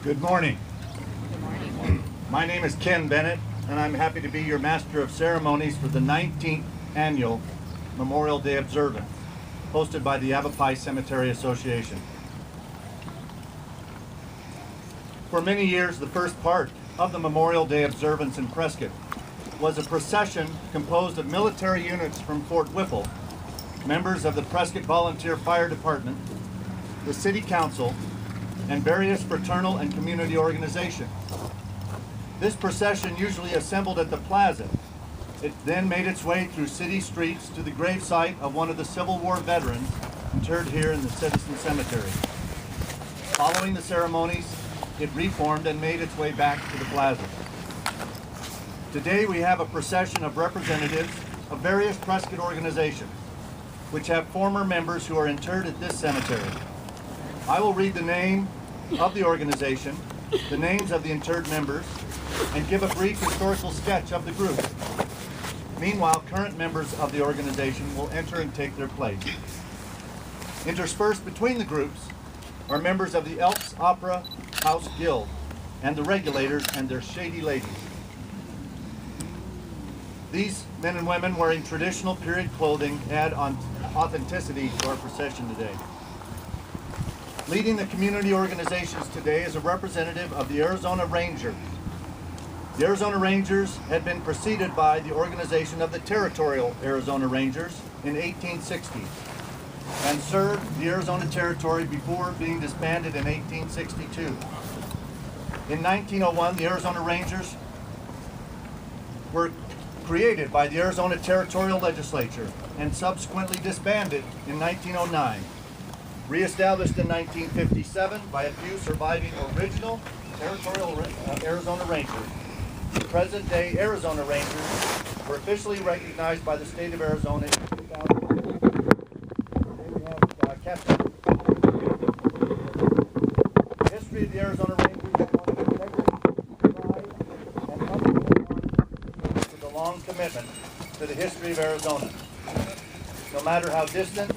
Good morning. My name is Ken Bennett, and I'm happy to be your Master of Ceremonies for the 19th Annual Memorial Day Observance, hosted by the Avapai Cemetery Association. For many years, the first part of the Memorial Day Observance in Prescott was a procession composed of military units from Fort Whipple, members of the Prescott Volunteer Fire Department, the City Council, and various fraternal and community organizations. This procession usually assembled at the plaza. It then made its way through city streets to the gravesite of one of the Civil War veterans interred here in the Citizen Cemetery. Following the ceremonies, it reformed and made its way back to the plaza. Today we have a procession of representatives of various Prescott organizations, which have former members who are interred at this cemetery. I will read the name of the organization, the names of the interred members, and give a brief historical sketch of the group. Meanwhile, current members of the organization will enter and take their place. Interspersed between the groups are members of the Elks Opera House Guild and the Regulators and their shady ladies. These men and women wearing traditional period clothing add on authenticity to our procession today. Leading the community organizations today is a representative of the Arizona Rangers. The Arizona Rangers had been preceded by the organization of the Territorial Arizona Rangers in 1860 and served the Arizona Territory before being disbanded in 1862. In 1901, the Arizona Rangers were created by the Arizona Territorial Legislature and subsequently disbanded in 1909. Reestablished in 1957 by a few surviving original Territorial Arizona Rangers, the present-day Arizona Rangers were officially recognized by the state of Arizona in 2000. Today we have Captain. The history of the Arizona Rangers is one of integrity, pride, and uncompromising with a long commitment to the history of Arizona. No matter how distant,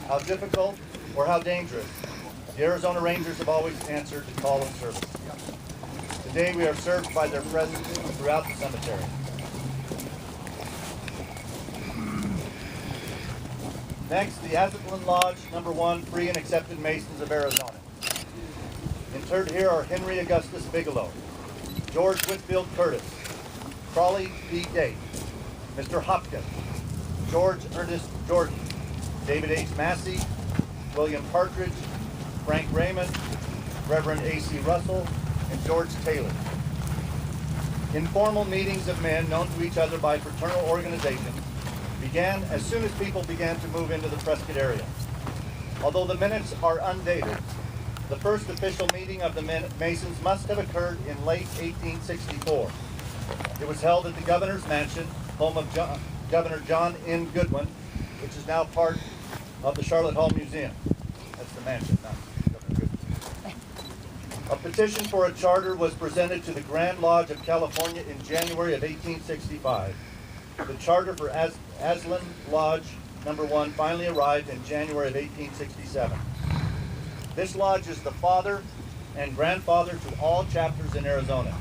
how difficult, or how dangerous, the Arizona Rangers have always answered the call of service. Today we are served by their presence throughout the cemetery. Next, the Aztlan Lodge No. 1 Free and Accepted Masons of Arizona. Interred here are Henry Augustus Bigelow, George Whitfield Curtis, Crawley B. Date, Mr. Hopkins, George Ernest Jordan, David H. Massey, William Partridge, Frank Raymond, Reverend A.C. Russell, and George Taylor. Informal meetings of men known to each other by fraternal organizations began as soon as people began to move into the Prescott area. Although the minutes are undated, the first official meeting of the Masons must have occurred in late 1864. It was held at the Governor's Mansion, home of Governor John N. Goodwin, which is now part of the Charlotte Hall Museum. That's the mansion, not Governor Goodwin. A petition for a charter was presented to the Grand Lodge of California in January of 1865. The charter for Aztlan Lodge No. 1 finally arrived in January of 1867. This lodge is the father and grandfather to all chapters in Arizona.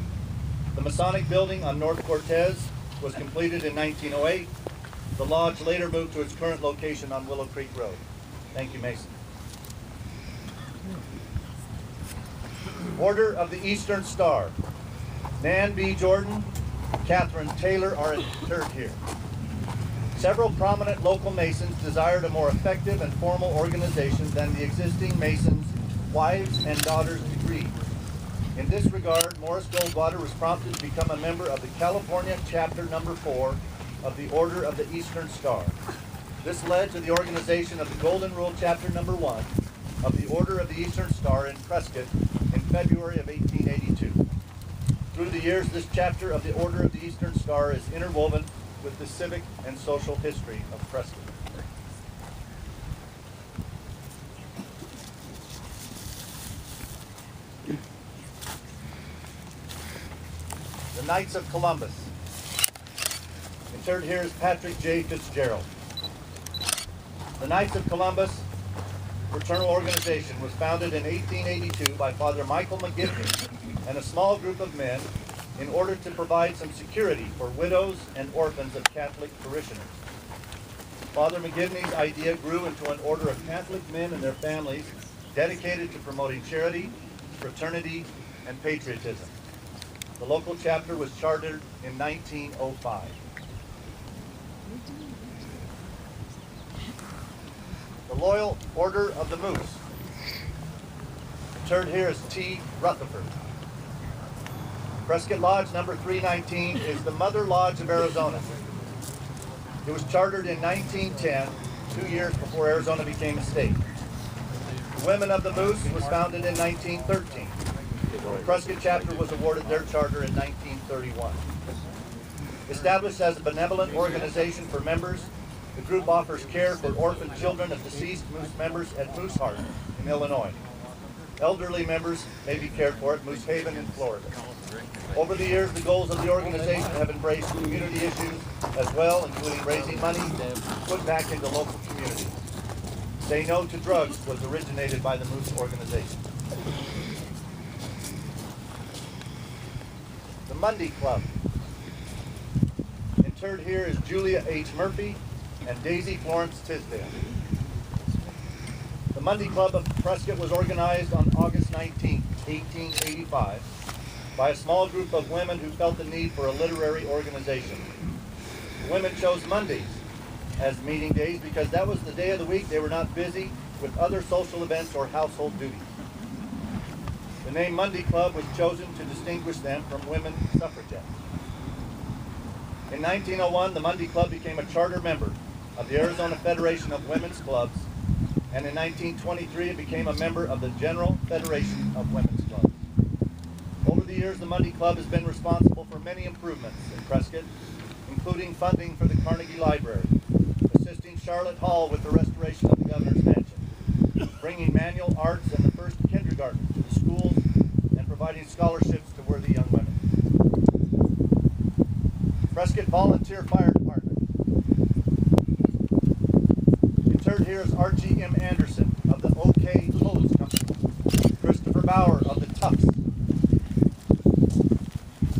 The Masonic building on North Cortez was completed in 1908. The lodge later moved to its current location on Willow Creek Road. Thank you, Mason. Order of the Eastern Star. Nan B. Jordan, Catherine Taylor are interred here. Several prominent local Masons desired a more effective and formal organization than the existing Masons' wives and daughters agreed. In this regard, Morris Goldwater was prompted to become a member of the California Chapter No. 4 of the Order of the Eastern Star. This led to the organization of the Golden Rule Chapter No. 1 of the Order of the Eastern Star in Prescott in February of 1882. Through the years, this chapter of the Order of the Eastern Star is interwoven with the civic and social history of Prescott. The Knights of Columbus. Interred here is Patrick J. Fitzgerald. The Knights of Columbus fraternal organization was founded in 1882 by Father Michael McGivney and a small group of men in order to provide some security for widows and orphans of Catholic parishioners. Father McGivney's idea grew into an order of Catholic men and their families dedicated to promoting charity, fraternity, and patriotism. The local chapter was chartered in 1905. The Loyal Order of the Moose. Interred here is T. Rutherford. Prescott Lodge number 319 is the Mother Lodge of Arizona. It was chartered in 1910, 2 years before Arizona became a state. The Women of the Moose was founded in 1913. The Prescott chapter was awarded their charter in 1931. Established as a benevolent organization for members, the group offers care for orphan children of deceased Moose members at Moose Heart in Illinois. Elderly members may be cared for at Moose Haven in Florida. Over the years, the goals of the organization have embraced community issues as well, including raising money put back into local communities. Say No to Drugs was originated by the Moose organization. The Mundy Club. Interred here is Julia H. Murphy and Daisy Florence Tisdale. The Mundy Club of Prescott was organized on August 19, 1885, by a small group of women who felt the need for a literary organization. The women chose Mondays as meeting days because that was the day of the week they were not busy with other social events or household duties. The name Mundy Club was chosen to distinguish them from women suffragettes. In 1901, the Mundy Club became a charter member of the Arizona Federation of Women's Clubs, and in 1923 it became a member of the General Federation of Women's Clubs. Over the years, the Mundy Club has been responsible for many improvements in Prescott, including funding for the Carnegie Library, assisting Charlotte Hall with the restoration of the Governor's Mansion, bringing manual arts and the first kindergarten to the schools, and providing scholarships to worthy young women. Prescott Volunteer Fire Department. Interred here is Archie M. Anderson of the OK Hose Company, Christopher Bauer of the Tufts,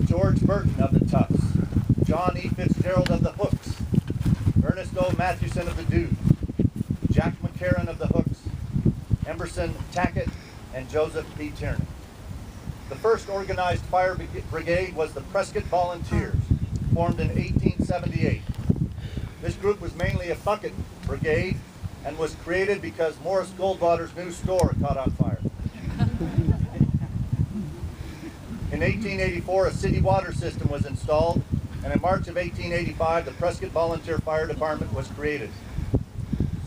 George Burton of the Tufts, John E. Fitzgerald of the Hooks, Ernest O. Mathewson of the Dude, Jack McCarran of the Hooks, Emerson Tackett, and Joseph P. Tierney. The first organized fire brigade was the Prescott Volunteers, formed in 1878. This group was mainly a bucket brigade and was created because Morris Goldwater's new store caught on fire. In 1884, a city water system was installed, and in March of 1885, the Prescott Volunteer Fire Department was created.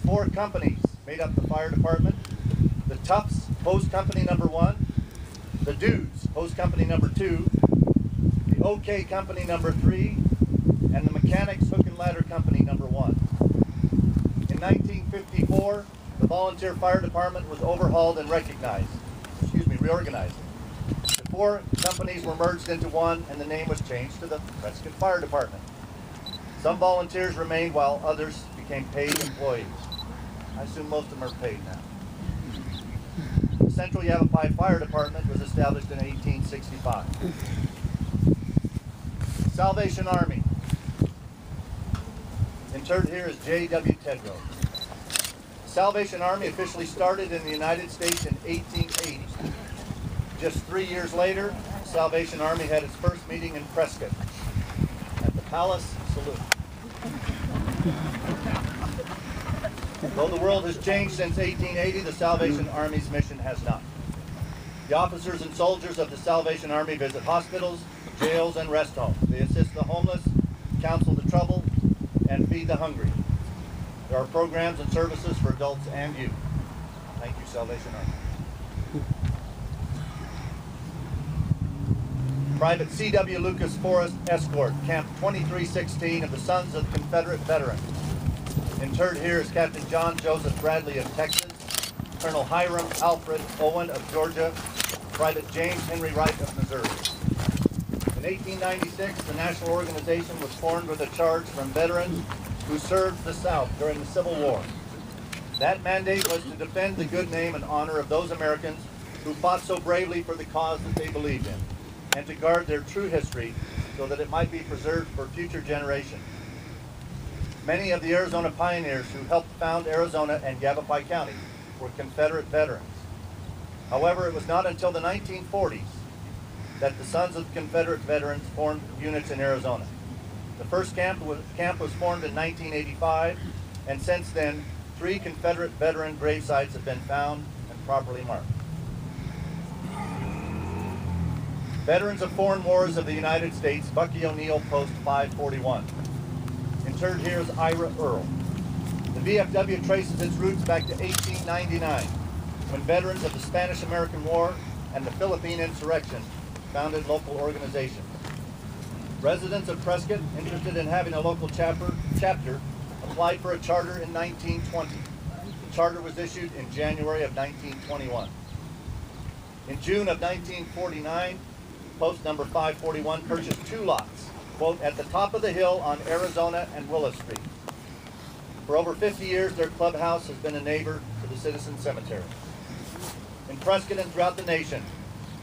4 companies made up the fire department: the Tufts Hose Company number 1, the Dudes Hose Company number 2, the OK Company number 3, and the Mechanics Hook and Ladder Company number 1. In 1954, the Volunteer Fire Department was overhauled and reorganized. The 4 companies were merged into one, and the name was changed to the Prescott Fire Department. Some volunteers remained while others became paid employees. I assume most of them are paid now. The Central Yavapai Fire Department was established in 1865. Salvation Army. Interred here is J.W. Tedrow. The Salvation Army officially started in the United States in 1880. Just 3 years later, the Salvation Army had its first meeting in Prescott at the Palace Saloon. Though the world has changed since 1880, the Salvation Army's mission has not. The officers and soldiers of the Salvation Army visit hospitals, jails, and rest homes. They assist the homeless, counsel the troubled, and feed the hungry. There are programs and services for adults and youth. Thank you, Salvation Army. Private C.W. Lucas Forrest Escort, Camp 2316 of the Sons of the Confederate Veterans. Interred here is Captain John Joseph Bradley of Texas, Colonel Hiram Alfred Owen of Georgia, Private James Henry Wright of Missouri. In 1896, the national organization was formed with a charge from veterans who served the South during the Civil War. That mandate was to defend the good name and honor of those Americans who fought so bravely for the cause that they believed in, and to guard their true history so that it might be preserved for future generations. Many of the Arizona pioneers who helped found Arizona and Yavapai County were Confederate veterans. However, it was not until the 1940s that the Sons of Confederate Veterans formed units in Arizona. The first camp was formed in 1985, and since then, 3 Confederate veteran grave sites have been found and properly marked. Veterans of Foreign Wars of the United States, Bucky O'Neill, Post 541. Interred here is Ira Earl. The VFW traces its roots back to 1899, when veterans of the Spanish-American War and the Philippine Insurrection founded local organizations. Residents of Prescott interested in having a local chapter applied for a charter in 1920. The charter was issued in January of 1921. In June of 1949, Post number 541 purchased 2 lots, quote, at the top of the hill on Arizona and Willis Street. For over 50 years, their clubhouse has been a neighbor to the Citizen Cemetery. In Prescott and throughout the nation,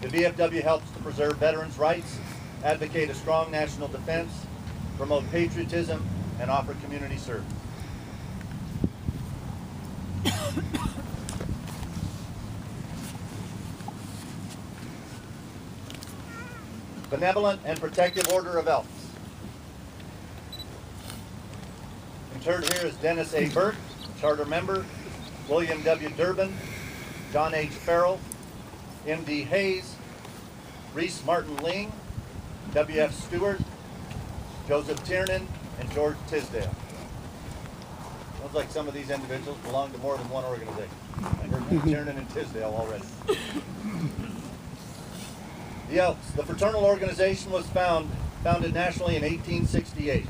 the VFW helps to preserve veterans' rights, advocate a strong national defense, promote patriotism, and offer community service. Benevolent and Protective Order of Elks. Interred here is Dennis A. Burke, charter member, William W. Durbin, John H. Farrell, M.D. Hayes, Reese Martin Ling, W.F. Stewart, Joseph Tiernan, and George Tisdale. Sounds like some of these individuals belong to more than one organization. I heard Tiernan and Tisdale already. The Elks. The fraternal organization was founded nationally in 1868. In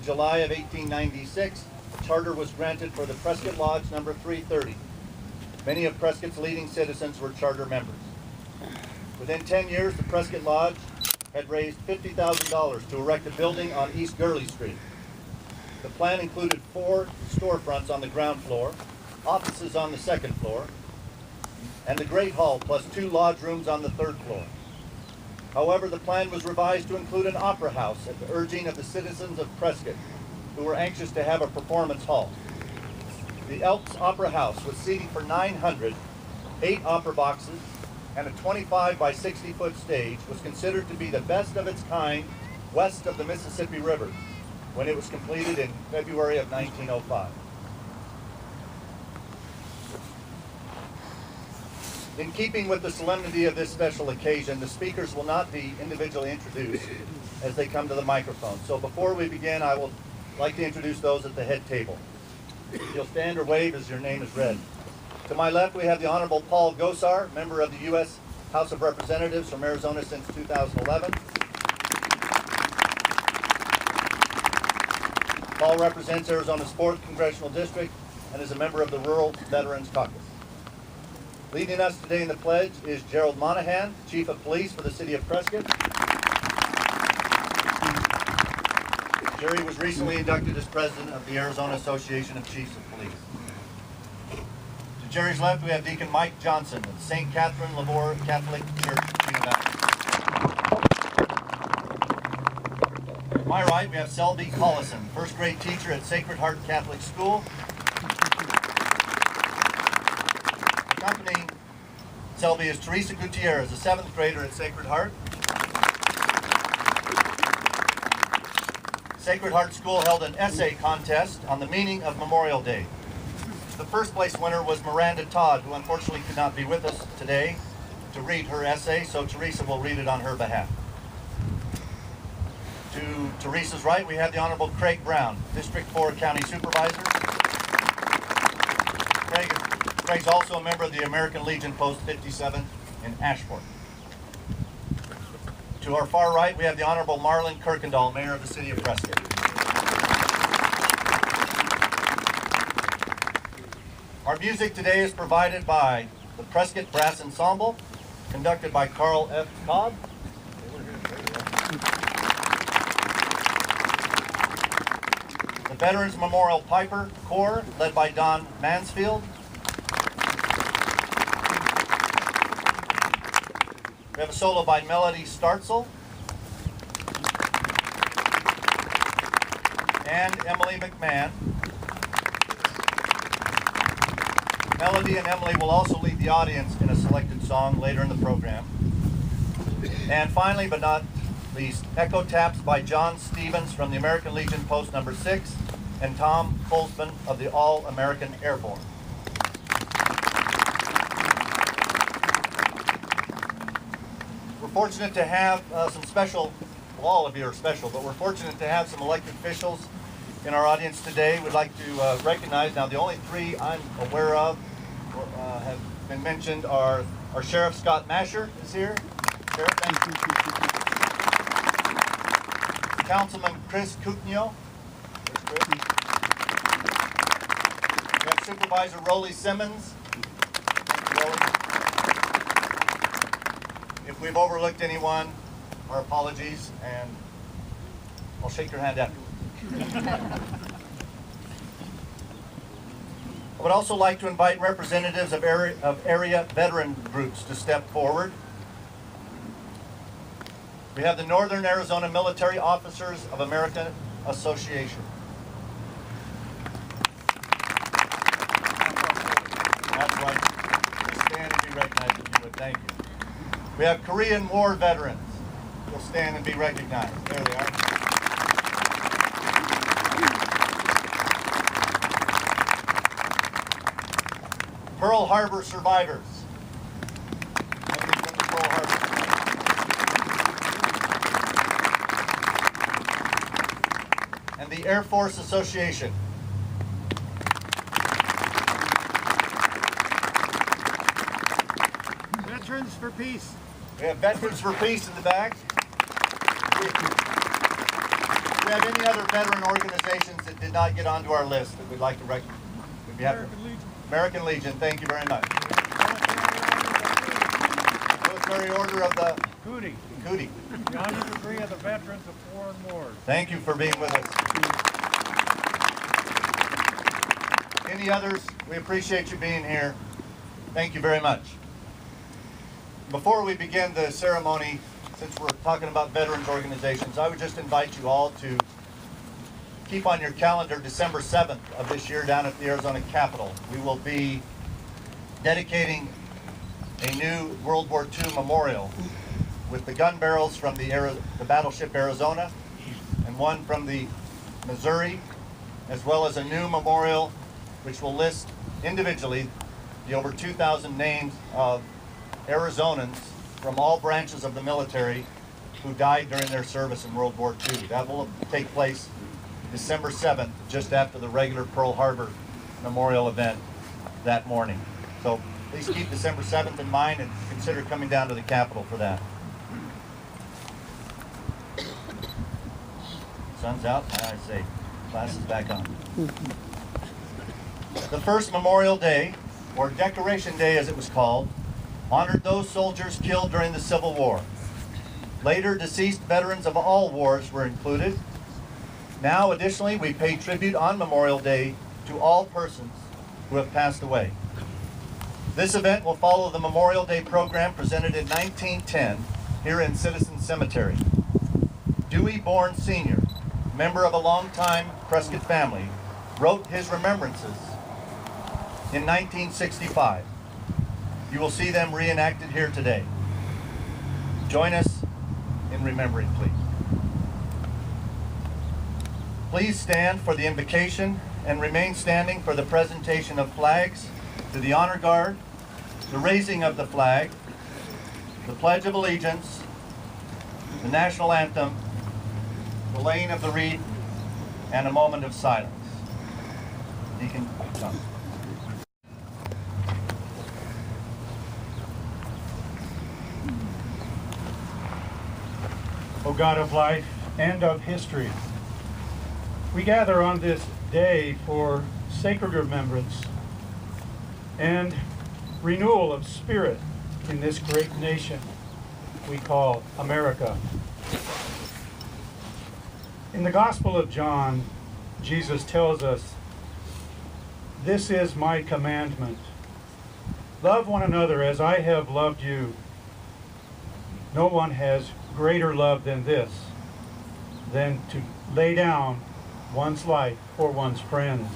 July of 1896, a charter was granted for the Prescott Lodge number 330. Many of Prescott's leading citizens were charter members. Within 10 years, the Prescott Lodge had raised $50,000 to erect a building on East Gurley Street. The plan included 4 storefronts on the ground floor, offices on the second floor, and the Great Hall, plus 2 lodge rooms on the 3rd floor. However, the plan was revised to include an opera house at the urging of the citizens of Prescott, who were anxious to have a performance hall. The Elks Opera House, with seating for 900, 8 opera boxes, and a 25 by 60 foot stage, was considered to be the best of its kind west of the Mississippi River when it was completed in February of 1905. In keeping with the solemnity of this special occasion, the speakers will not be individually introduced as they come to the microphone. So before we begin, I would like to introduce those at the head table. You'll stand or wave as your name is read. To my left, we have the Honorable Paul Gosar, member of the U.S. House of Representatives from Arizona since 2011. Paul represents Arizona's 4th Congressional District and is a member of the Rural Veterans Caucus. Leading us today in the pledge is Gerald Monahan, Chief of Police for the City of Prescott. Jerry was recently inducted as President of the Arizona Association of Chiefs of Police. To Jerry's left, we have Deacon Mike Johnson of St. Catherine Labor Catholic Church, Chino Valley. To my right, we have Selby Collison, 1st grade teacher at Sacred Heart Catholic School. Accompanying Selby is Teresa Gutierrez, a 7th grader at Sacred Heart. Sacred Heart School held an essay contest on the meaning of Memorial Day. The first place winner was Miranda Todd, who unfortunately could not be with us today to read her essay, so Teresa will read it on her behalf. To Teresa's right, we have the Honorable Craig Brown, District 4 County Supervisor. Craig's also a member of the American Legion Post 57 in Ashford. To our far right, we have the Honorable Marlon Kirkendall, Mayor of the City of Prescott. Our music today is provided by the Prescott Brass Ensemble, conducted by Carl F. Cobb. The Veterans Memorial Piper Corps, led by Don Mansfield. We have a solo by Melody Startzel and Emily McMahon. Melody and Emily will also lead the audience in a selected song later in the program. And finally, but not least, Echo Taps by John Stevens from the American Legion Post Number 6 and Tom Holzman of the All-American Airborne. We're fortunate to have some special, well, all of you are special, but we're fortunate to have some elected officials in our audience today. We'd like to recognize, now the only three I'm aware of have been mentioned are our Sheriff Scott Masher is here. Sheriff, thank you. Councilman Chris Coutinho. We have Supervisor Rolly Simmons. If we've overlooked anyone, our apologies, and I'll shake your hand afterwards. I would also like to invite representatives of area veteran groups to step forward. We have the Northern Arizona Military Officers of America Association. That's right. Stand and be recognized if you would. Thank you. We have Korean War veterans. You'll stand and be recognized. There they are. Pearl Harbor survivors. Pearl Harbor. And the Air Force Association. Veterans for Peace. We have Veterans for Peace in the back. Do we have any other veteran organizations that did not get onto our list that we'd like to recognize? American Legion. American Legion, thank you very much. Military Order of the Cootie. Cootie. The honor degree of the Veterans of Foreign Wars. Thank you for being with us. Any others? We appreciate you being here. Thank you very much. Before we begin the ceremony, since we're talking about veterans organizations, I would just invite you all to keep on your calendar December 7th of this year down at the Arizona Capitol. We will be dedicating a new World War II memorial with the gun barrels from the battleship Arizona and one from the Missouri, as well as a new memorial which will list individually the over 2,000 names of Arizonans from all branches of the military who died during their service in World War II. That will take place December 7th, just after the regular Pearl Harbor Memorial event that morning. So please keep December 7th in mind and consider coming down to the Capitol for that. Sun's out, my eyes say, glasses back on. The first Memorial Day, or Decoration Day as it was called, honored those soldiers killed during the Civil War. Later, deceased veterans of all wars were included. Now, additionally, we pay tribute on Memorial Day to all persons who have passed away. This event will follow the Memorial Day program presented in 1910 here in Citizen Cemetery. Dewey Bourne Sr., member of a longtime Prescott family, wrote his remembrances in 1965. You will see them reenacted here today. Join us in remembering, please. Please stand for the invocation and remain standing for the presentation of flags to the honor guard, the raising of the flag, the Pledge of Allegiance, the national anthem, the laying of the wreath, and a moment of silence. Deacon Johnson. O God of life and of history, we gather on this day for sacred remembrance and renewal of spirit in this great nation we call America. In the Gospel of John, Jesus tells us, "This is my commandment. Love one another as I have loved you. No one has greater love than this, than to lay down one's life for one's friends."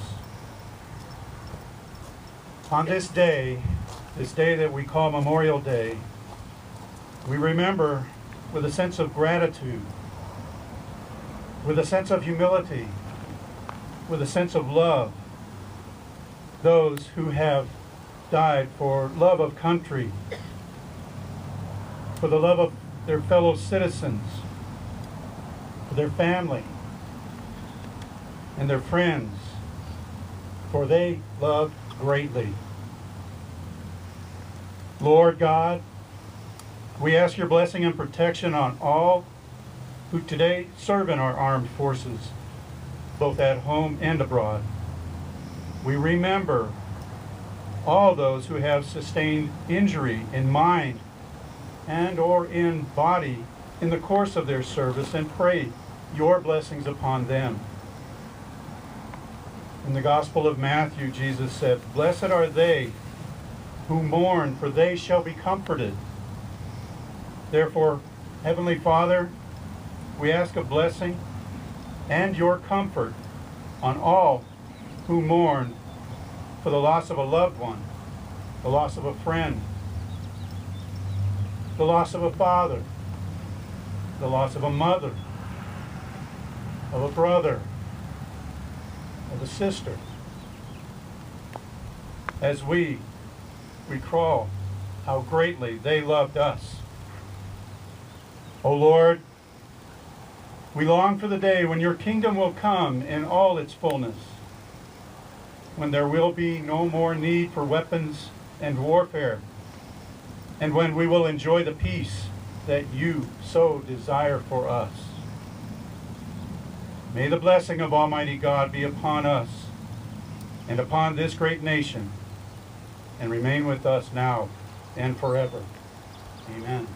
On this day that we call Memorial Day, we remember with a sense of gratitude, with a sense of humility, with a sense of love, those who have died for love of country, for the love of their fellow citizens, for their family and their friends, for they loved greatly. Lord God, we ask your blessing and protection on all who today serve in our armed forces, both at home and abroad. We remember all those who have sustained injury in mind and or in body in the course of their service, and pray your blessings upon them. In the Gospel of Matthew, Jesus said, "Blessed are they who mourn, for they shall be comforted." Therefore, Heavenly Father, we ask a blessing and your comfort on all who mourn for the loss of a loved one, the loss of a friend, the loss of a father, the loss of a mother, of a brother, of a sister. As we recall how greatly they loved us. O Lord, we long for the day when your kingdom will come in all its fullness, when there will be no more need for weapons and warfare, and when we will enjoy the peace that you so desire for us. May the blessing of Almighty God be upon us and upon this great nation, and remain with us now and forever. Amen.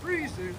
Freezing.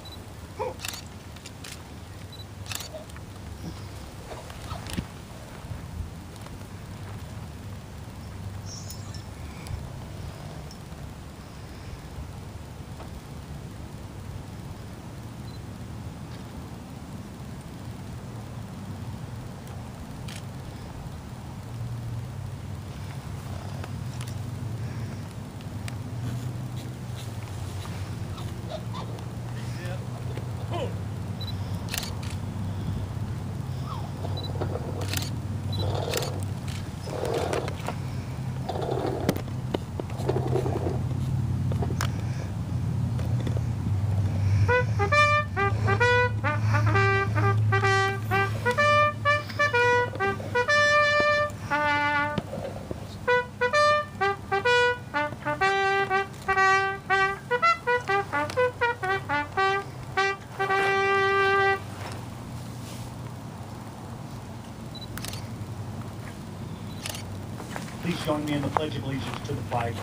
join me in the Pledge of Allegiance to the flag.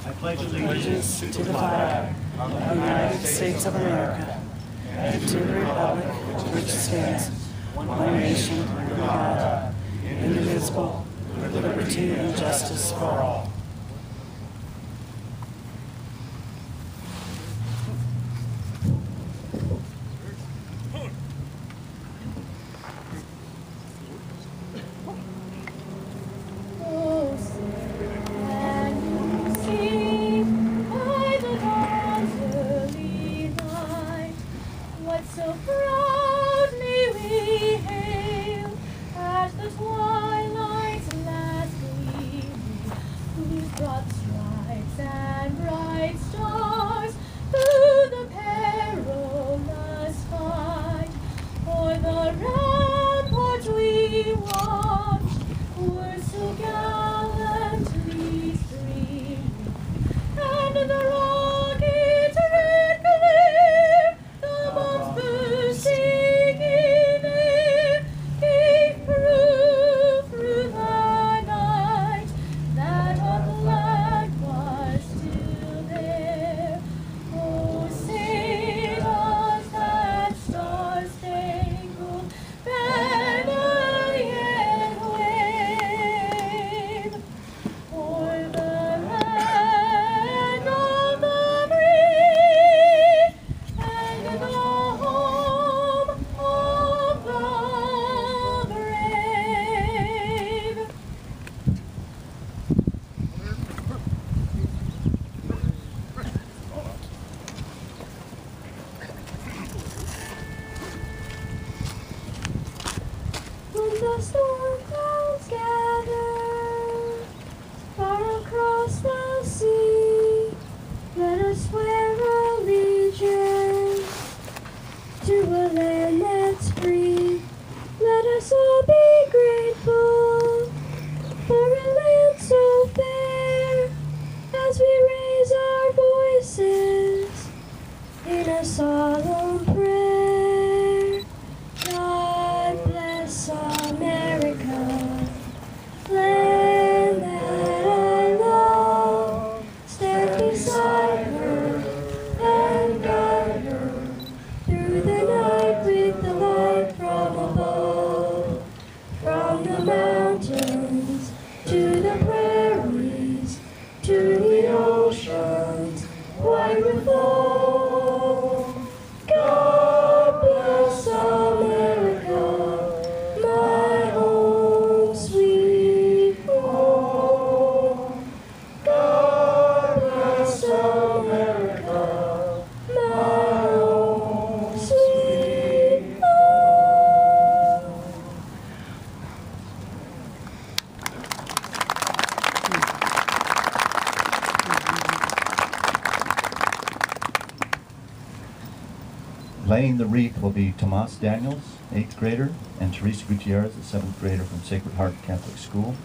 I pledge allegiance to the flag of the United States of America and to the republic which stands one nation under God, indivisible, with liberty and justice for all. So proudly we hail as the twilight's last gleaming, whose broad stripes and bright stars through the perilous fight o'er the ramparts we watched were so gallantly streaming, and the rocket's red glare, the bombs bursting in air, gave proof through the night that our flag was still there. Oh, say does that star-spangled banner yet wave o'er the land of the free and the home of the brave. When the storm clouds gather far across the sea, let us swear allegiance to a land that's free. Let us all be grateful for a land so fair as we raise our voices in a solemn prayer. God bless America, land that I love. Stand beside her and guide her through the night with the light from above. From the mountains to the prairies to the oceans wide with foam. God bless America, my home sweet home. God bless America, my home sweet home. Laying the wreath will be Tomas Daniels, 8th grader, and Teresa Gutierrez, a 7th grader from Sacred Heart Catholic School.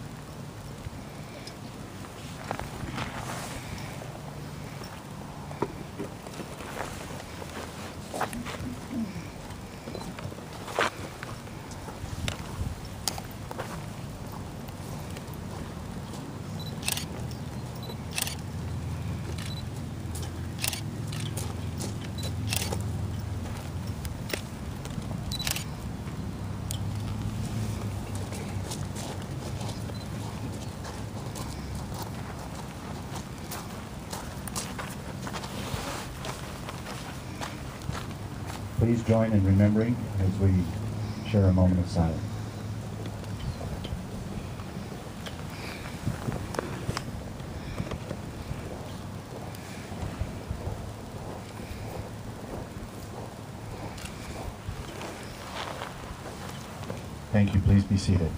Please join in remembering as we share a moment of silence. Thank you. Please be seated.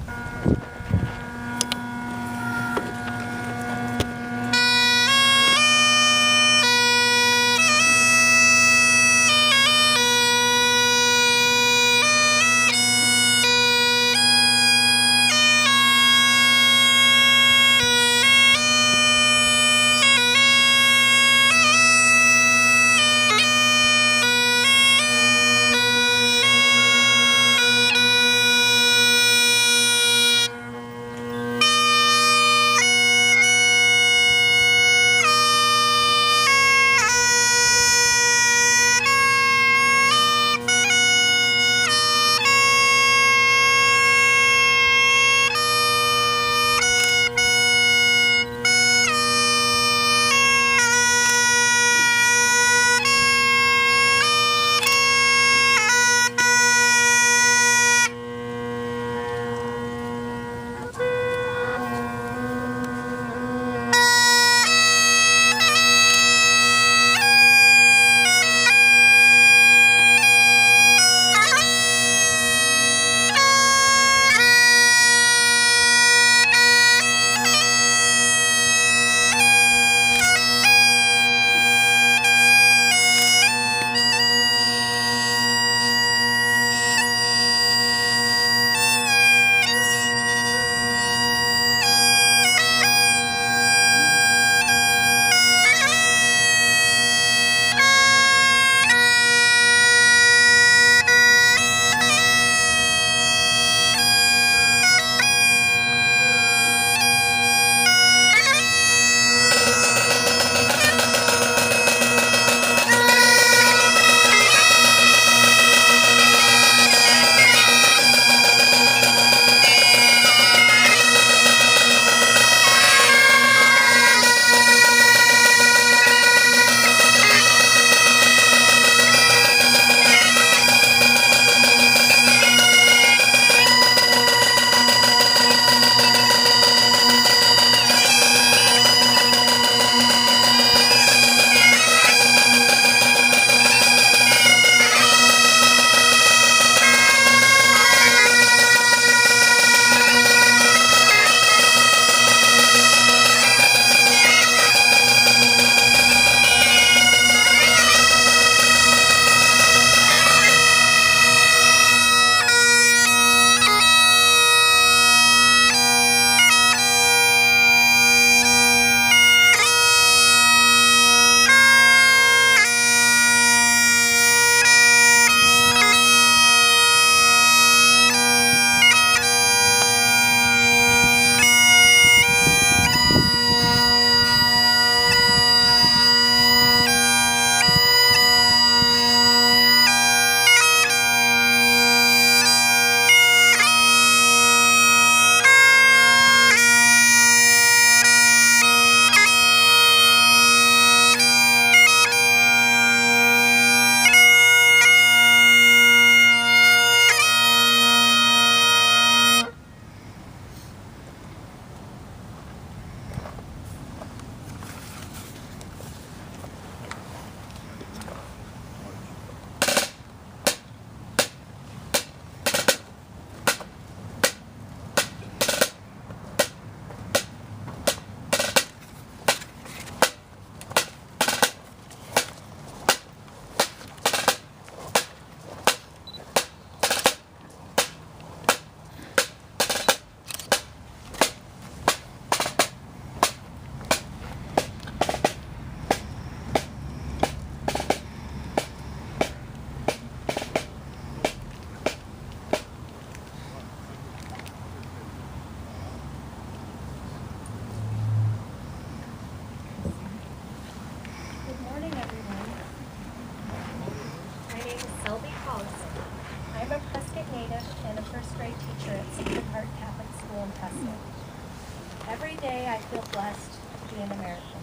day I feel blessed to be an American.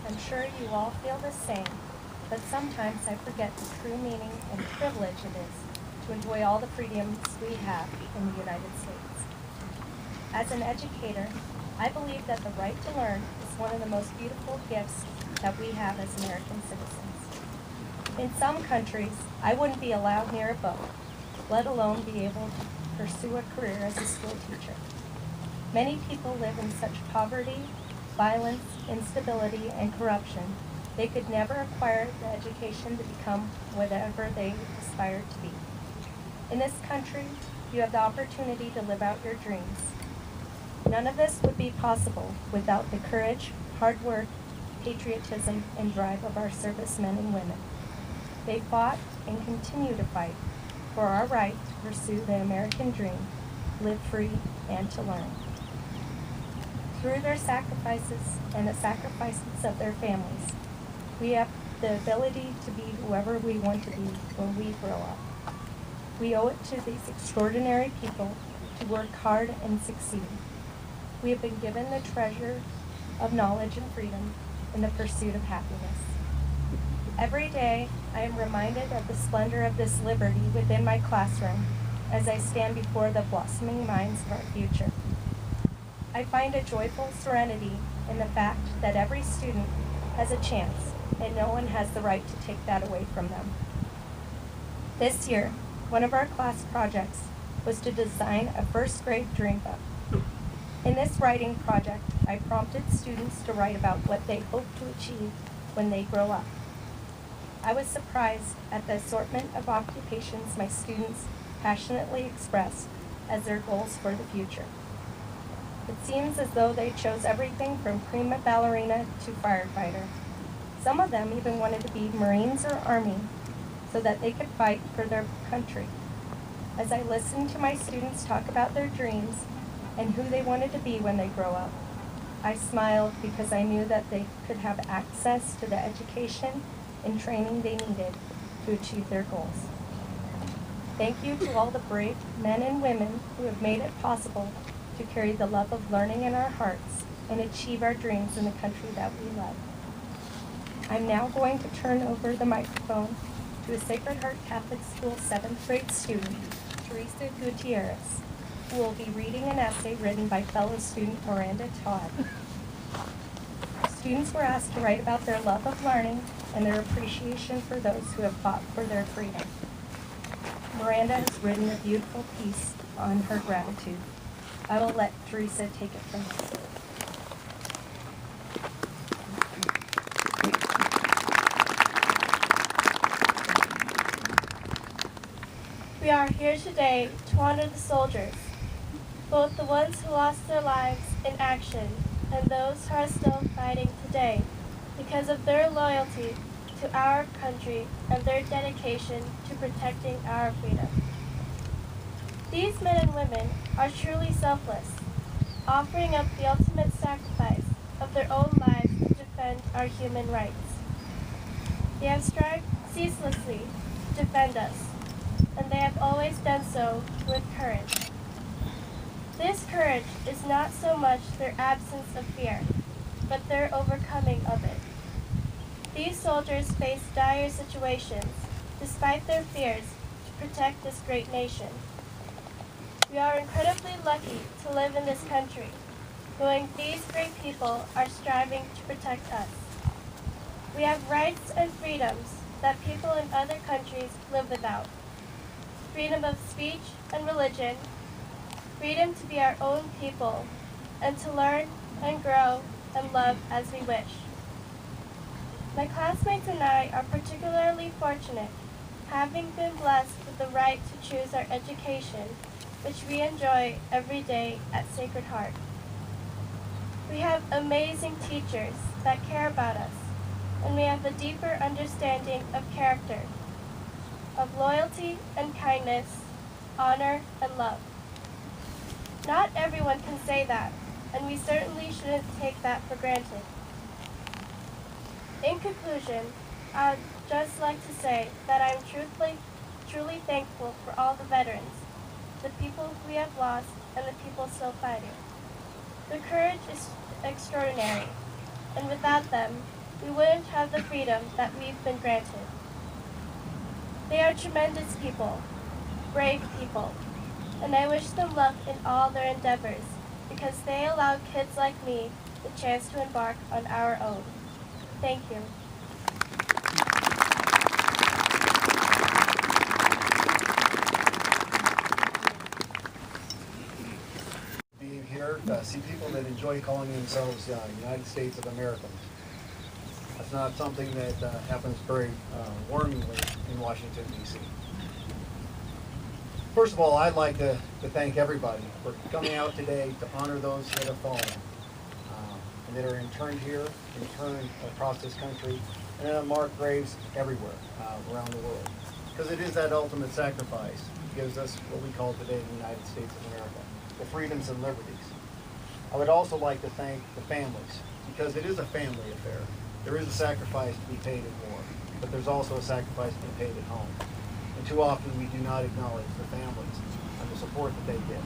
I'm sure you all feel the same, but sometimes I forget the true meaning and privilege it is to enjoy all the freedoms we have in the United States. As an educator, I believe that the right to learn is one of the most beautiful gifts that we have as American citizens. In some countries, I wouldn't be allowed near a book, let alone be able to pursue a career as a school teacher. Many people live in such poverty, violence, instability, and corruption, they could never acquire the education to become whatever they aspire to be. In this country, you have the opportunity to live out your dreams. None of this would be possible without the courage, hard work, patriotism, and drive of our servicemen and women. They fought and continue to fight for our right to pursue the American dream, live free, and to learn. Through their sacrifices and the sacrifices of their families, we have the ability to be whoever we want to be when we grow up. We owe it to these extraordinary people to work hard and succeed. We have been given the treasure of knowledge and freedom in the pursuit of happiness. Every day, I am reminded of the splendor of this liberty within my classroom as I stand before the blossoming minds of our future. I find a joyful serenity in the fact that every student has a chance and no one has the right to take that away from them. This year, one of our class projects was to design a first grade dream book. In this writing project, I prompted students to write about what they hope to achieve when they grow up. I was surprised at the assortment of occupations my students passionately expressed as their goals for the future. It seems as though they chose everything from prima ballerina to firefighter. Some of them even wanted to be Marines or Army so that they could fight for their country. As I listened to my students talk about their dreams and who they wanted to be when they grow up, I smiled because I knew that they could have access to the education and training they needed to achieve their goals. Thank you to all the brave men and women who have made it possible to carry the love of learning in our hearts and achieve our dreams in the country that we love. I'm now going to turn over the microphone to a Sacred Heart Catholic School 7th grade student, Teresa Gutierrez, who will be reading an essay written by fellow student Miranda Todd. Students were asked to write about their love of learning and their appreciation for those who have fought for their freedom. Miranda has written a beautiful piece on her gratitude. I will let Teresa take it from here. We are here today to honor the soldiers, both the ones who lost their lives in action and those who are still fighting today because of their loyalty to our country and their dedication to protecting our freedom. These men and women are truly selfless, offering up the ultimate sacrifice of their own lives to defend our human rights. They have strived ceaselessly to defend us, and they have always done so with courage. This courage is not so much their absence of fear, but their overcoming of it. These soldiers face dire situations, despite their fears, to protect this great nation. We are incredibly lucky to live in this country, knowing these great people are striving to protect us. We have rights and freedoms that people in other countries live without. Freedom of speech and religion, freedom to be our own people, and to learn and grow and love as we wish. My classmates and I are particularly fortunate, having been blessed with the right to choose our education, which we enjoy every day at Sacred Heart. We have amazing teachers that care about us, and we have a deeper understanding of character, of loyalty and kindness, honor and love. Not everyone can say that, and we certainly shouldn't take that for granted. In conclusion, I'd just like to say that I'm truly thankful for all the veterans, the people we have lost, and the people still fighting. Their courage is extraordinary, and without them, we wouldn't have the freedom that we've been granted. They are tremendous people, brave people, and I wish them luck in all their endeavors because they allow kids like me the chance to embark on our own. Thank you. Being here, see people that enjoy calling themselves United States of Americans. That's not something that happens very warmly in Washington, D.C. First of all, I'd like to thank everybody for coming out today to honor those that have fallen and that are interned here, interned across this country, and unmarked graves everywhere around the world. Because it is that ultimate sacrifice that gives us what we call today the United States of America, the freedoms and liberties. I would also like to thank the families, because it is a family affair. There is a sacrifice to be paid at war, but there's also a sacrifice to be paid at home. And too often we do not acknowledge the families and the support that they get.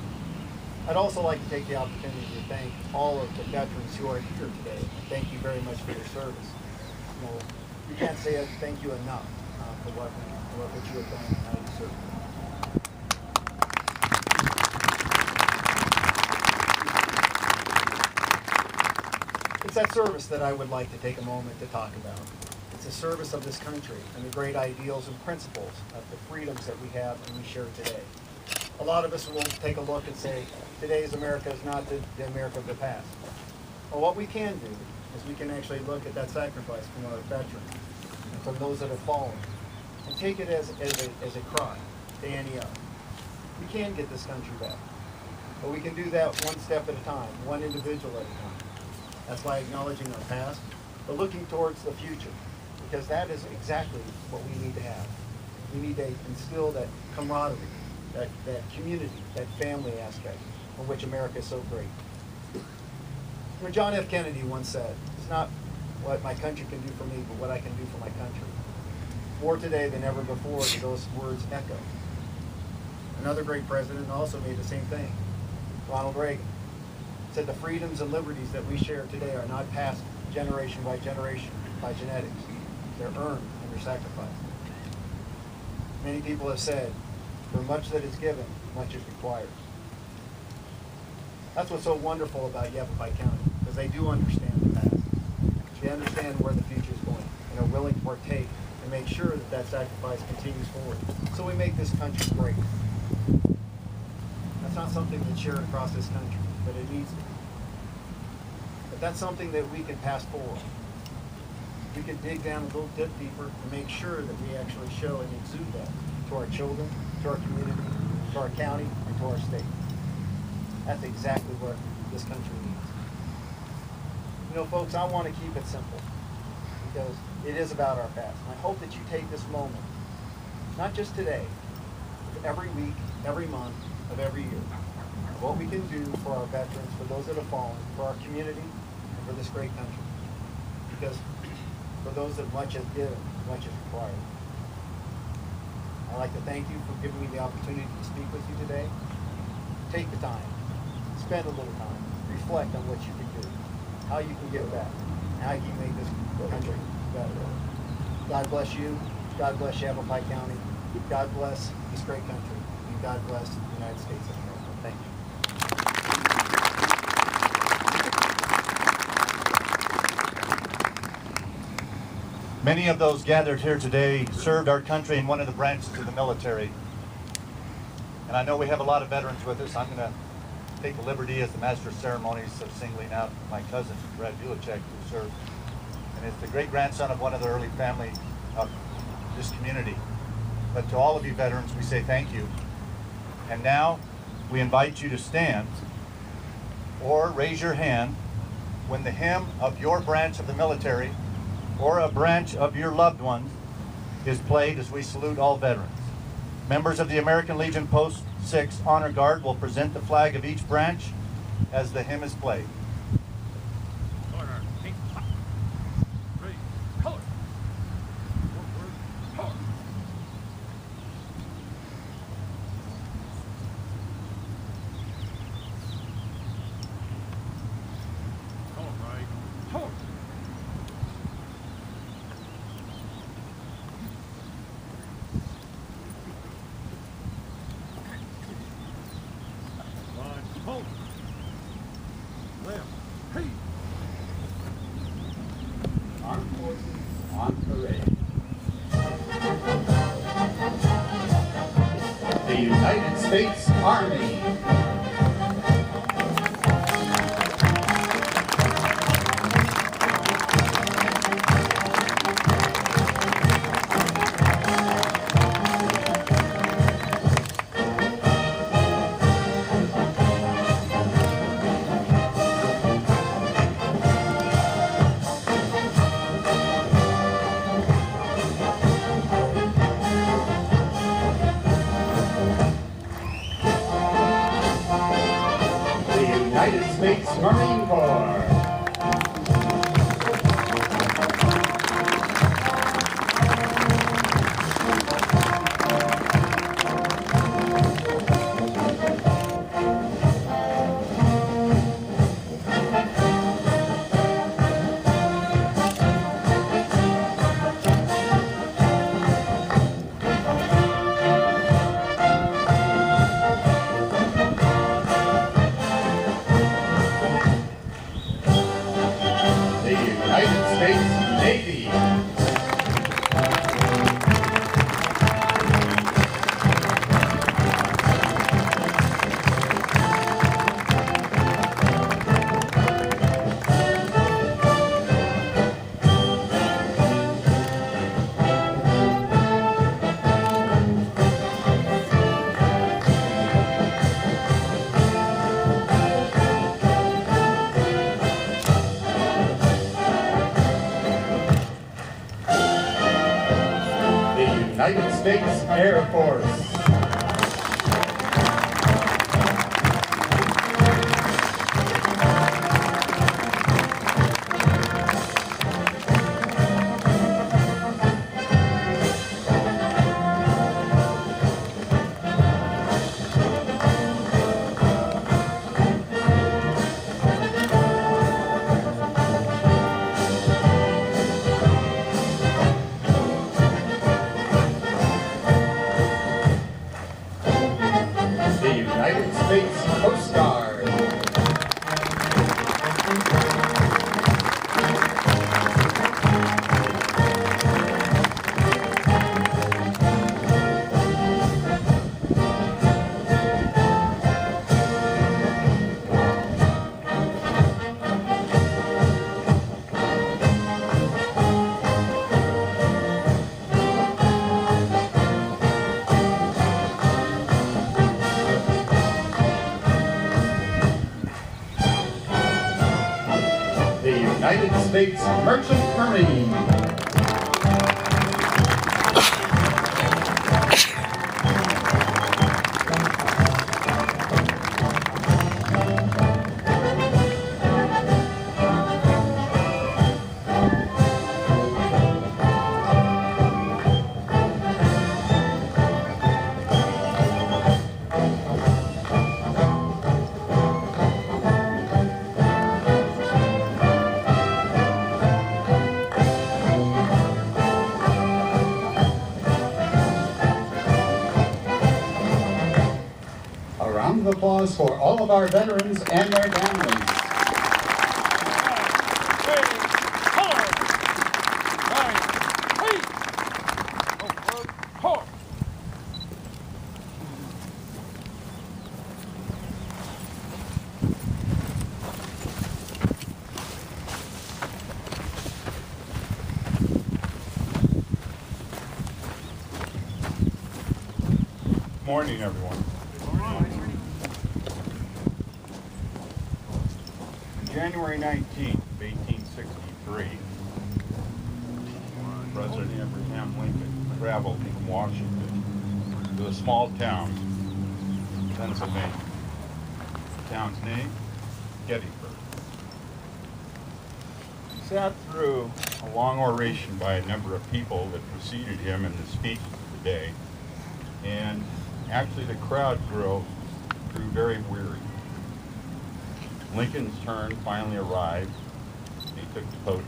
I'd also like to take the opportunity to thank all of the veterans who are here today. Thank you very much for your service. You know, you can't say thank you enough for what you have done and how you served. It's that service that I would like to take a moment to talk about. It's the service of this country and the great ideals and principles of the freedoms that we have and we share today. A lot of us will take a look and say, today's America is not the America of the past. Well, what we can do is we can actually look at that sacrifice from our veterans and from those that have fallen and take it as a cry to ante up. We can get this country back, but we can do that one step at a time, one individual at a time. That's by acknowledging our past, but looking towards the future, because that is exactly what we need to have. We need to instill that camaraderie, that community, that family aspect for which America is so great. When John F. Kennedy once said, it's not what my country can do for me, but what I can do for my country. More today than ever before do those words echo. Another great president also made the same thing. Ronald Reagan said the freedoms and liberties that we share today are not passed generation by generation by genetics. They're earned and they're sacrificed. Many people have said, for much that is given, much is required. That's what's so wonderful about Yavapai County, because they do understand the past. They understand where the future is going and are willing to partake and make sure that that sacrifice continues forward. So we make this country great. That's not something that's shared across this country, but it needs to be. But that's something that we can pass forward. We can dig down a little bit deeper and make sure that we actually show and exude that to our children, to our community, to our county, and to our state. That's exactly what this country needs. You know, folks, I want to keep it simple because it is about our past. And I hope that you take this moment, not just today, but every week, every month of every year, what we can do for our veterans, for those that have fallen, for our community, and for this great country. Because for those that much is given, much is required. I'd like to thank you for giving me the opportunity to speak with you today. Take the time, spend a little time, reflect on what you can do, how you can give back, and how you can make this country better. God bless you, God bless Yavapai County, God bless this great country, and God bless the United States of America. Thank you. Many of those gathered here today served our country in one of the branches of the military. And I know we have a lot of veterans with us. I'm going to take the liberty as the Master of Ceremonies of singling out my cousin, Brad Bulicek, who served and is the great-grandson of one of the early family of this community. But to all of you veterans, we say thank you. And now we invite you to stand or raise your hand when the hymn of your branch of the military or a branch of your loved ones is played as we salute all veterans. Members of the American Legion Post 6 Honor Guard will present the flag of each branch as the hymn is played. on parade. The United States Army. United States Marine Corps. United States Navy. United States Air Force. United States Coast Guard. United States Merchant Marine. A round of applause for all of our veterans and their families. Morning, everyone. On January 19th, 1863, President Abraham Lincoln traveled from Washington to a small town, Pennsylvania. The town's name, Gettysburg. He sat through a long oration by a number of people that preceded him in the speech of the day, and actually the crowd grew very weary. Lincoln's turn finally arrived. He took the podium.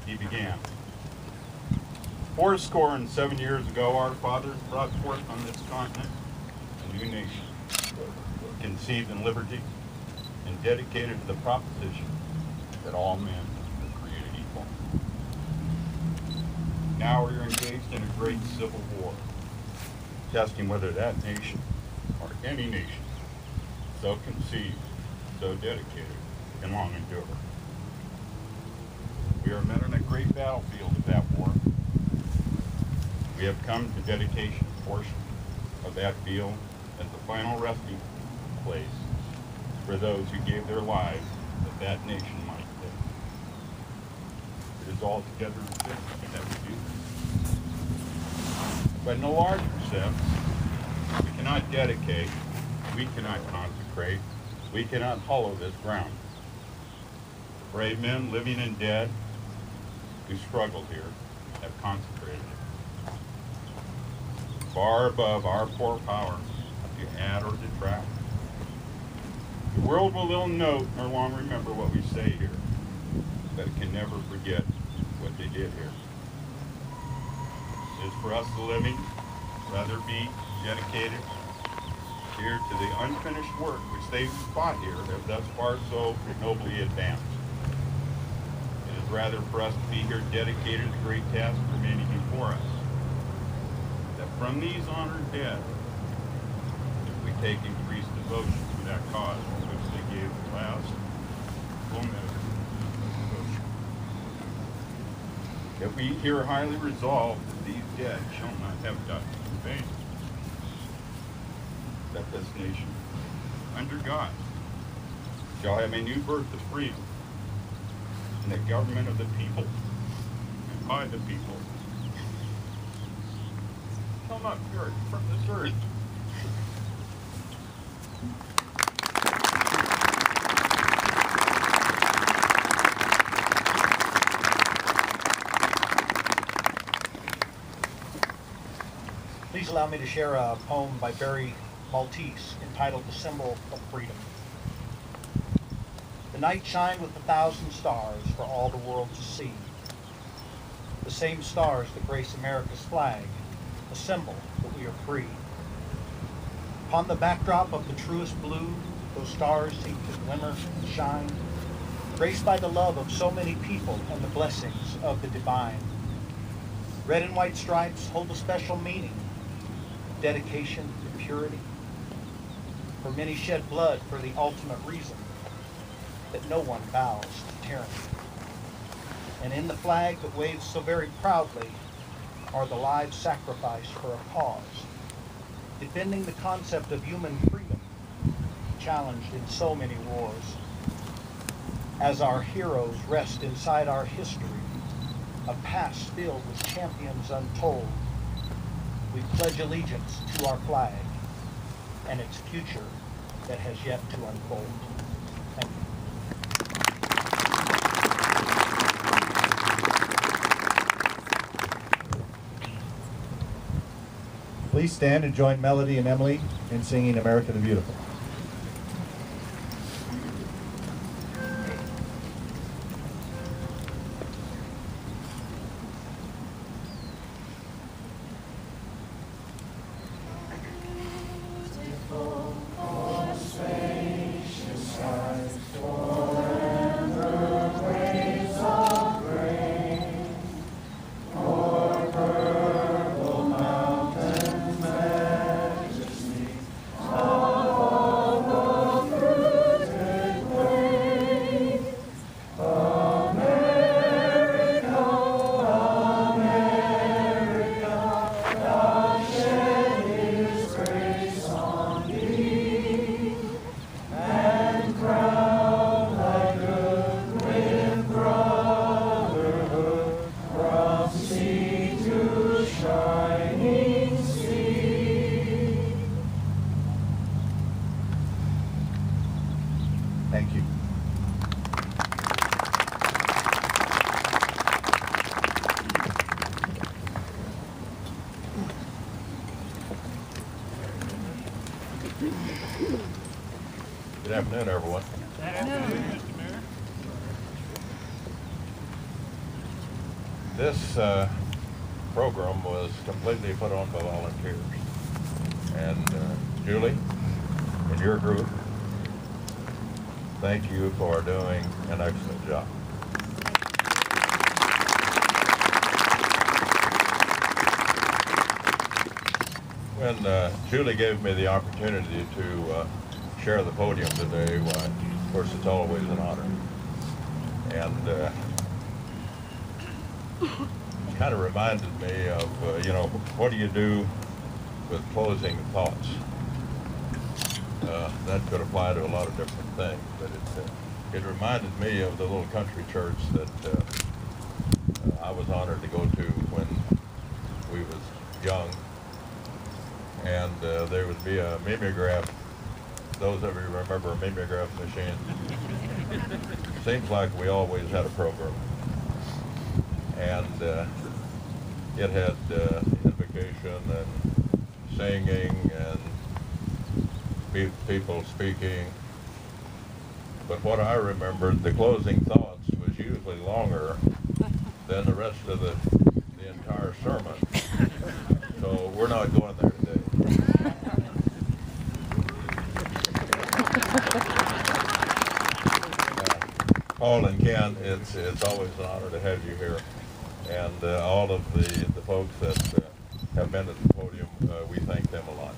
He began. 407 years ago, our fathers brought forth on this continent a new nation, conceived in liberty and dedicated to the proposition that all men are created equal. Now we are engaged in a great civil war, testing whether that nation or any nation so conceived, so dedicated, can long endure. We are met on a great battlefield of that war. We have come to dedication portion of that field as the final resting place for those who gave their lives that that nation might live. It is altogether important that we do this. But in a larger sense, we cannot dedicate, we cannot consecrate, we cannot hollow this ground. The brave men, living and dead, who struggled here, have consecrated it. Far above our poor power to add or detract. The world will ill note nor long remember what we say here, but it can never forget what they did here. It is for us the living, rather be dedicated here to the unfinished work which they who fought here have thus far so nobly advanced. It is rather for us to be here dedicated to the great task remaining before us. That from these honored dead, if we take increased devotion to that cause for which they gave the last full measure of devotion. That we here highly resolve that these dead shall not have died in vain. That this nation, under God, shall have a new birth of freedom, and the government of the people, and by the people, shall not perish from this earth. Please allow me to share a poem by Barry Maltese entitled The Symbol of Freedom. The night shined with 1,000 stars for all the world to see. The same stars that grace America's flag, a symbol that we are free. Upon the backdrop of the truest blue, those stars seem to glimmer and shine, graced by the love of so many people and the blessings of the divine. Red and white stripes hold a special meaning, dedication to purity. For many shed blood for the ultimate reason that no one bows to tyranny. And in the flag that waves so very proudly are the lives sacrificed for a cause, defending the concept of human freedom, challenged in so many wars. As our heroes rest inside our history, a past filled with champions untold, we pledge allegiance to our flag and its future that has yet to unfold. Thank you. Please stand and join Melody and Emily in singing America the Beautiful. Thank you. Good afternoon, everyone. Good afternoon, Mr. Mayor. This program was completely put on by volunteers. And Julie, and your group, thank you for doing an excellent job. When Julie gave me the opportunity to share the podium today, well, of course, it's always an honor. And kind of reminded me of, you know, what do you do with closing thoughts? That could apply to a lot of different things, but it reminded me of the little country church that I was honored to go to when we was young. And there would be a mimeograph. Those of you remember a mimeograph machine? Seems like we always had a program. And it had invocation and singing and people speaking. But what I remembered, the closing thoughts was usually longer than the rest of the entire sermon. So we're not going there today. Paul and Ken, it's always an honor to have you here. And all of the folks that have been at the podium, we thank them a lot.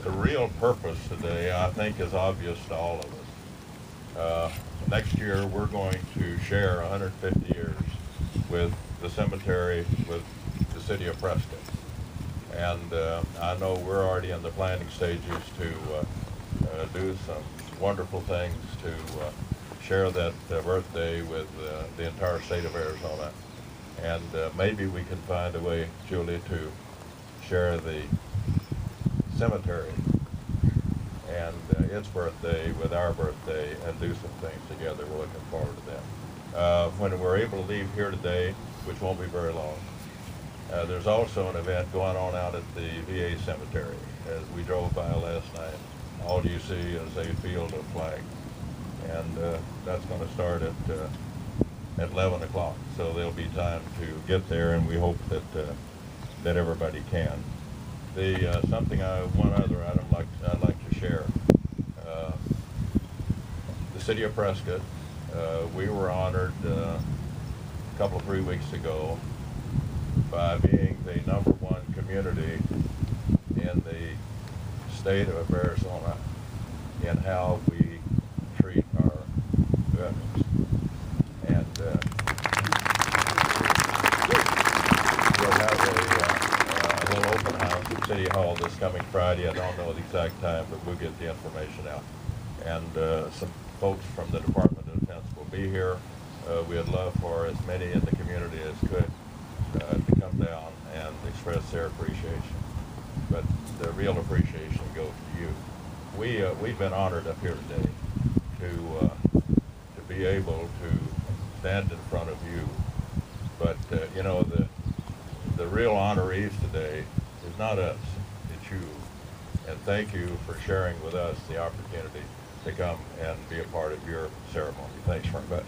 The real purpose today, I think, is obvious to all of us. Next year, we're going to share 150 years with the cemetery, with the city of Prescott. And I know we're already in the planning stages to do some wonderful things to share that birthday with the entire state of Arizona. And maybe we can find a way, Julie, to share the cemetery and its birthday with our birthday and do some things together. We're looking forward to that. When we're able to leave here today, which won't be very long, there's also an event going on out at the VA cemetery. As we drove by last night, all you see is a field of flags. And that's going to start at 11 o'clock. So there'll be time to get there, and we hope that everybody can. One other item I'd like to share. The city of Prescott, we were honored a couple of 3 weeks ago by being the #1 community in the state of Arizona in how we treat our veterans. And we'll have a little open house at City Hall this coming Friday. I don't know the exact time, but we'll get the information out. And some folks from the Department of Defense will be here. We'd love for as many in the community as could to come down and express their appreciation. But the real appreciation goes to you. We've been honored up here today to be able to stand in front of you. But you know, the real honorees today is not us, it's you. And thank you for sharing with us the opportunity to come and be a part of your ceremony. Thanks very much.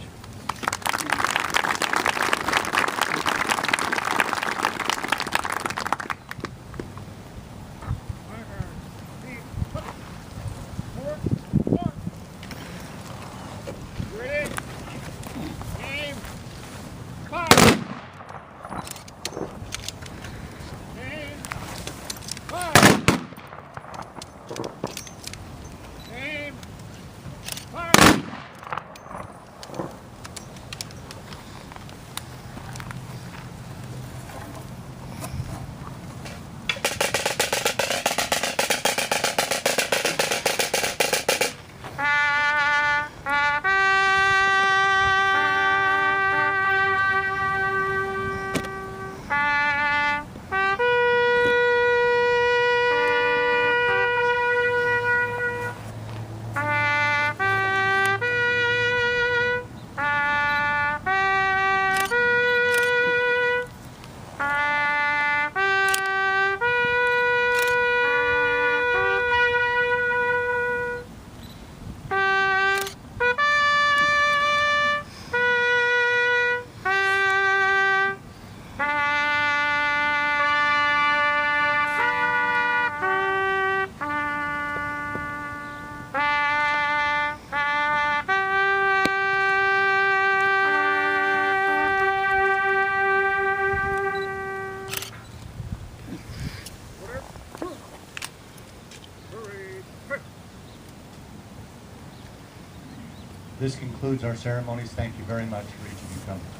This concludes our ceremonies. Thank you very much for each of you coming.